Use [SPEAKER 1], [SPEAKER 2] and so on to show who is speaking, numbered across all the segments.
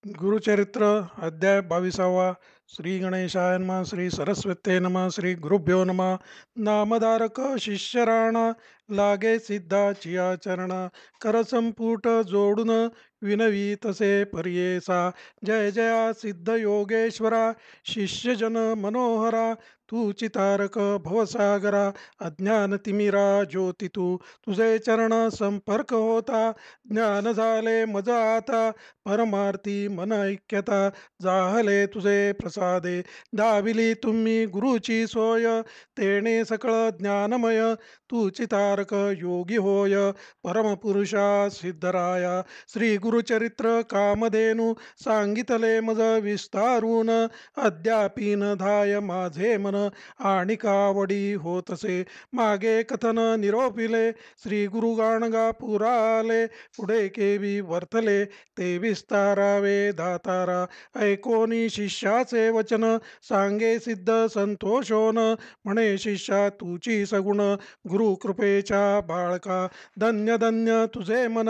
[SPEAKER 1] गुरुचरित्र अध्याय 22वा. श्री गणेशाय नमः. श्री सरस्वते नमः. श्री गुरुभ्यो नमः. नामधारक शिष्यराणा लागे सिद्धाची आचरण कर संपुट जोडून विनवी तसे पर्येसा. जय जया सिद्ध योगेश्वरा शिष्यजन मनोहरा तू चितारक भवसागरा अज्ञान तिमिरा ज्योती तू तुझे चरण संपर्क होता ज्ञान झाले मज आता परमार्थी मन ऐक्यता जाहले तुझे प्रसादे दाविली तुम्ही गुरुची सोय तेणे सकळ ज्ञानमय तू चितारक योगी होय परमपुरुषा सिद्धराया. श्री गुरुचरित्र कामधेनू सांगितले मज विस्तारून अद्यापीन धाय माझे मन आणि कावडी होतसे मागे कथन निरोपिले श्री गुरु गाणगा पुराले पुढे केवी वर्तले ते विस्तारावे दातारा ऐकोनी शिष्याचे वचन सांगे सिद्ध संतोषोन म्हणे शिष्या तुची सगुण गुरु कृपेच्या बाळका धन्य धन्य तुझे मन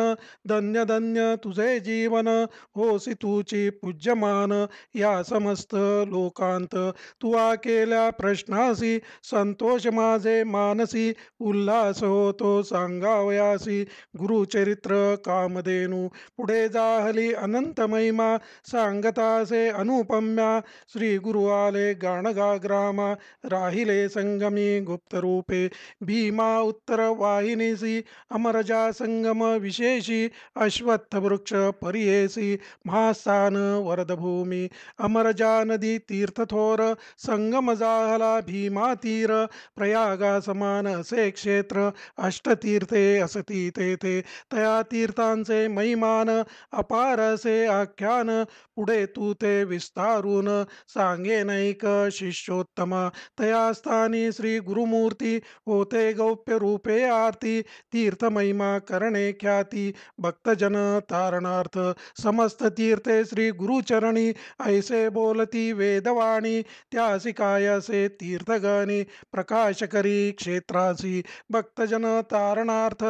[SPEAKER 1] धन्य धन्य तुझे जीवन होसी तुची पूज्यमान या समस्त लोकांत तुवा केल्या प्रश्नासी संतोष माझे मानसी उल्हास होतो सांगावयासी गुरुचरित्र कामधेनू पुढे जाहली अनंत महिमा सांगतासे अनुपम्या श्री गुरु आले गाणगा ग्रामा राहिले संगमी गुप्त रूपे भीमा उत्तर वाहिनीसी अमरजा संगम विशेषी अश्वत्थ वृक्ष परियेसी महास्थान वरदभूमी अमरजा नदी तीर्थथोर संगम जाहला भीमा तीर प्रयागा समान असे क्षेत्र अष्टतीर्थे असती तेथे तया तीर्थांचे महिमान अपार असे आख्यान पुढे तू ते विस्तारून सांगे नैक शिष्योत्तमा तया स्थानी श्री गुरुमूर्ती होते गौप्य रूपे आरती तीर्थ महिमा करणे ख्याती भक्तजन तारणार्थ समस्त तीर्थे श्री गुरुचरणी ऐसे बोलती वेदवाणी त्यासी कायसे तीर्थगणी प्रकाश करी क्षेत्रासी भक्तजन तारणार्थ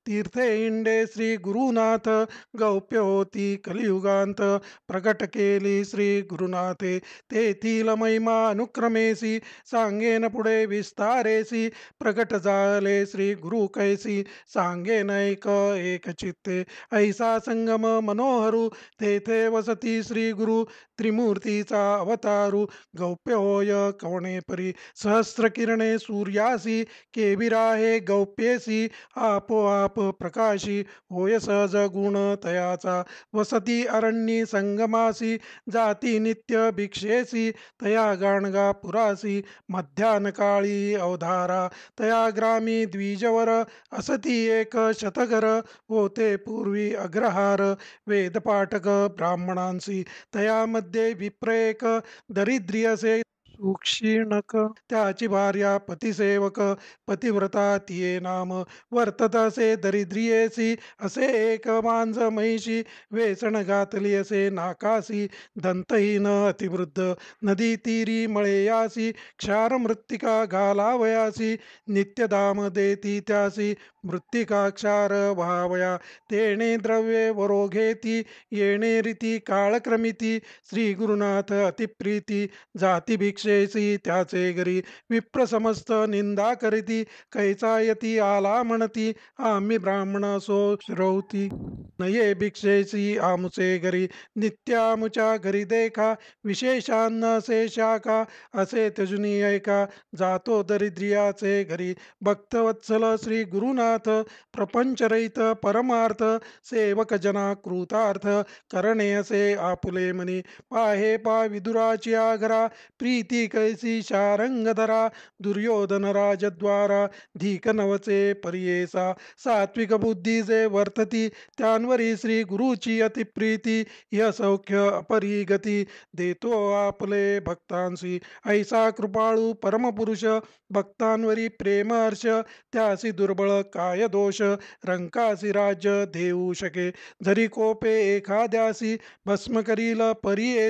[SPEAKER 1] तीर्थे इंडे श्री गुरुनाथ गौप्य होती कलियुगांत प्रकट केली श्री गुरुनाथे तेथील महिमा अनुक्रमेसी सांगेन पुढे विस्तारेसी प्रकट झाले श्री गुरु कैसी सांगेन एक चित्ते ऐसा संगम मनोहरू तेथे वसती श्री गुरु त्रिमूर्तीचा अवतारू गौप्य होय कवणे परी सहस्र किरणे सूर्यासी केविरा हे गौप्येसी आपोआप प्रकाशी होय सहज गुण तयाचा वसती अरण्यी संगमासी जाती नित्य भिक्षेसी तया गाणगा पुरासी मध्यान काळी अवधारा तया ग्रामी द्विजवर असती एक शतघर होते पूर्वी अग्रहार वेदपाठक ब्राह्मणांसी तयामध्ये विप्रेक दरिद्रियसे सुक्षीणक त्याची भार्या पतिसेवक पतिव्रता तिये नाम वर्तत असे दरिद्रियेसी असे एक मांज महिषी वेसण घातली असे नाकासी दंतहीन अतिवृद्ध नदी तीरी मळेयासी क्षार मृत्तिका घालावयासी नित्यदाम देती त्यासी मृत्तिका क्षार व्हावया तेणे द्रव्ये वरोघेती येणे रीती काळक्रमिती श्री गुरुनाथ अतिप्रीती जाती भिक्षेसी त्याचे घरी विप्र समस्त निंदा करीती कैचा यती आला म्हणती आम्ही ब्राह्मण सो श्रौती नये भिक्षेसी आमुचे घरी नित्यामुच्या घरी देखा विशेषान्न से शाखा असे त्यजुनी ऐका जातो दरिद्रियाचे घरी भक्तवत्सल श्री गुरुनाथ प्रपंचरहित परमार्थ सेवक जना कृतार्थ करणे असे आपुले मनी पाहे पा विदुराची आघरा प्रीती कैसी शारंगधरा दुर्योधन राजद्वारा धीक नवचे परियेसा सात्विक बुद्धी जे वर्तती त्यांवरी श्री गुरुची अतिप्रीती य सौख्य अपरिगती देतो आपले भक्तांसी ऐसा कृपाळू परमपुरुष भक्तांवरी प्रेम हर्ष त्यासी दुर्बळ काय दोष रंकासी राज्य देऊ शके. जरी कोपे एखाद्यासी भस्म करील परी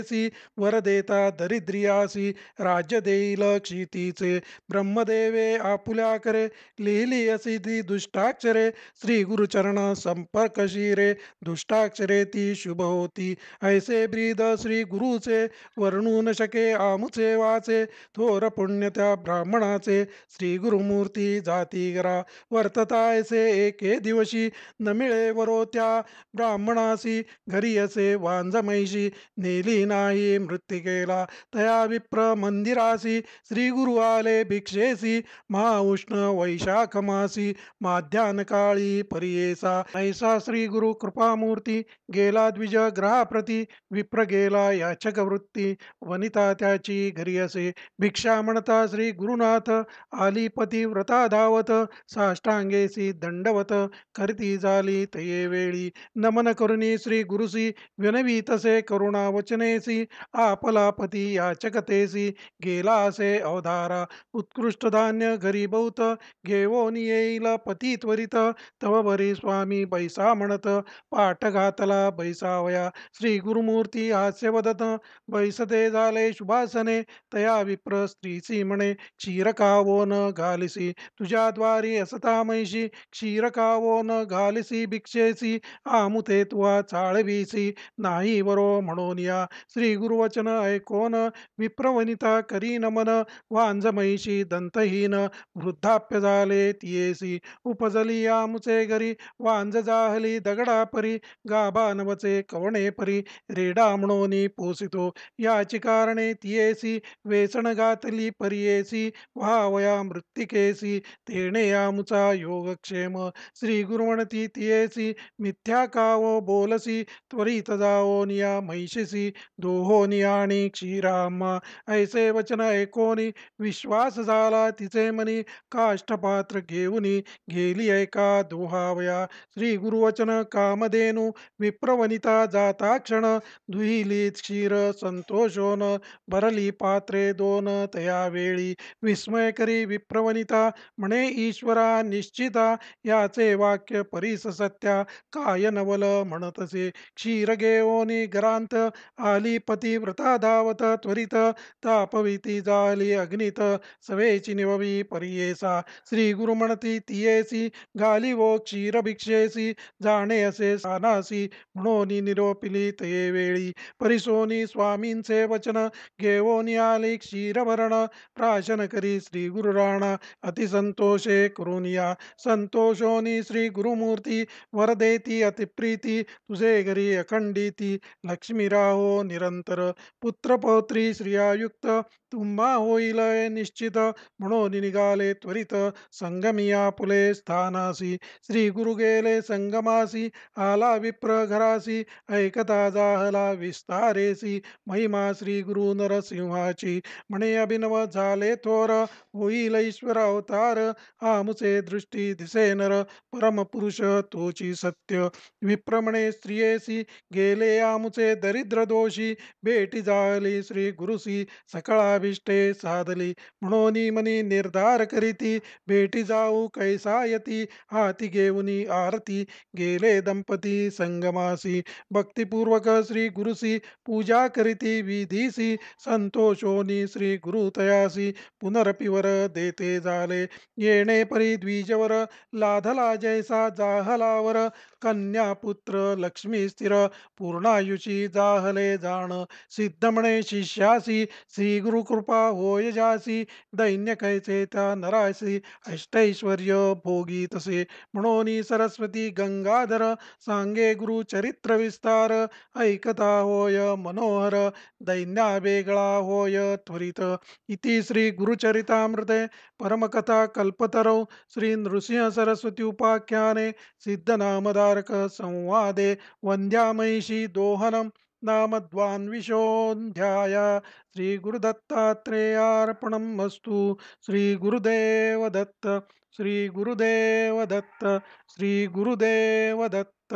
[SPEAKER 1] वर देता दरिद्रियासी राज्य देईल क्षितीचे. ब्रह्मदेवे आपुल्या करे लिहिली असी ती दुष्टाक्षरे. श्री गुरुचरण संपर्क शिरे दुष्टाक्षरे ती शुभ होती. ऐसे ब्रीद श्री गुरुचे वर्णू न शके आमुचे वाचे. थोर पुण्य त्या ब्राह्मणाचे श्री गुरुमूर्ती जाती गरा. वर्तता ऐसे एके दिवशी न मिळे वरो त्या ब्राह्मणासी. घरी असे वांजमैशी नेली नाही मृत्तिकेला. तया विप्र मंदिरासी श्री गुरु आले भिक्षेसी. महाउष्ण वैशाख मासी माध्यान काळी परियेसा. ऐसा श्री गुरु कृपामूर्ती गेला द्विज ग्रहाप्रती. विप्र गेला याचक वृत्ती वनिता त्याची घरी असे. भिक्षा म्हणता श्री गुरुनाथ आली पतिव्रता धावत. साष्टांगेसी दंडवत करती झाली तये वेळी. नमन करुणी श्री गुरुसी विनवी तसे करुणा वचनेसी. आपला पती याचकतेसी गेला असे अवधारा. उत्कृष्ट धान्य घरी बहुत घेऊन येईल पती त्वरित. तव बरी स्वामी बैसा म्हणत पाठ घातला बैसावया. श्री गुरुमूर्ती हास्य वदत बैसते झाले शुभासने. तया विप्र स्त्रीसी म्हणे क्षीर खावो न घालिसी. तुझ्या द्वारी असता मैशी क्षीर खावो न घालिसी भिक्षेसी. आमुते तुवा चाळवीसी नाही वरो म्हणून या. श्री गुरुवचन ऐकोन विप्रवनिता करी नमन. वांज महिषी दंतहीन वृद्धाप्य झाले तियेसी. उपजली आमुचे घरी वांज जाहली दगडा परी. गाभा नवचे कवणे परी रेडा म्हणून पोसितो. याची कारणे तियेसी वेसण घातली परियेसी. व्हावया मृत्तिकेसी तेणे आमुचा योगक्षेम. श्री गुरुवणती तियेसी मिथ्या कावो बोलसी. त्वरित जाओ निया महिषीसी दोहोनी आणि क्षीराम्मा. ऐसे वचन ऐकोनी विश्वास झाला तिचे मनी. काष्ठपात्र घेऊनी गेली ऐका दोहावया. श्री गुरुवचन कामधेनु विप्रवनिता जाता क्षण. दुहिली क्षीर संतोषोन भरली पात्रे दोन तया वेळी. विस्मय करी विप्रवनिता म्हणे ईश्वरा निश्चिता. याचे वाक्य परीस सत्या काय नवल म्हणतसे. क्षीर घेऊनी घरांत आली पतिव्रता धावत त्वरित. तापविती झाली अग्नित सवेची निववी परियेसा. श्री गुरु म्हणती तियेसी घाली वो क्षीर भिक्षेसी. जाणे असे सानासी म्हणून निरोपिली तये वेळी. परिसोनी स्वामींचे वचन घेऊन आली क्षीरभरण. प्राशन करी श्री गुरु राणा अतिसंतोषे करून या. संतोषोनी श्री गुरुमूर्ती वर देती अतिप्रीती. तुझे घरी अखंडिती लक्ष्मी राहो निरंतर. पुत्र पौत्री श्रियायुक्त तुम्हा होईल निश्चित. म्हणून निघाले त्वरित संगमी आपुले स्थानासी. श्री गुरु गेले संगमासी आला विप्र घरासी. ऐकता जाहला विस्तारेसी महिमा श्री गुरु नरसिंहाची. म्हणे अभिनव झाले थोर होईल ईश्वर अवतार. आमुचे दृष्टी दिसे नर परमपुरुष तोची सत्य. विप्र म्हणे स्त्रियेसी गेले आमुचे दरिद्र दोषी. भेटी झाली श्री गुरुसी सकळाभिष्टे साधली. म्हणून मनी निर्धार करीती भेटी जाऊ कैसा यती. हाती घेऊनी आरती गेले दंपती संगमासी. भक्तिपूर्वक श्री गुरुसी पूजा करीती विधीसी. संतोषोनी श्री गुरु तयासी पुनरपिवर देते झाले. येणे परी द्विजवर लाधला जैसा जाहलावर. कन्या पुत्र लक्ष्मी स्थिर पूर्णायुषी जाहले जाण. सिद्ध म्हणे शिष्यासी श्री गुरु कृपा होय जासी. दैन्य कैसे त्या नरासी अष्टैश्वर्य भोगी तसे. म्हणून सरस्वती गंगाधर सांगे गुरु चरित्र विस्तार. ऐकता होय मनोहर दैन्या वेगळा होय त्वरित. इति श्री गुरुचरितामृते परमकथा कल्पतरौ श्री नृसिंह सरस्वती उपाख्याने सिद्धनामधारक संवादे वंद्या महिषी दोहनम नाम द्वान्विशोऽध्याय. श्री गुरुदत्तात्रेयार्पणम् अस्तु. श्री गुरुदेव दत्त. श्री गुरुदेव दत्त. श्री गुरुदेव दत्त.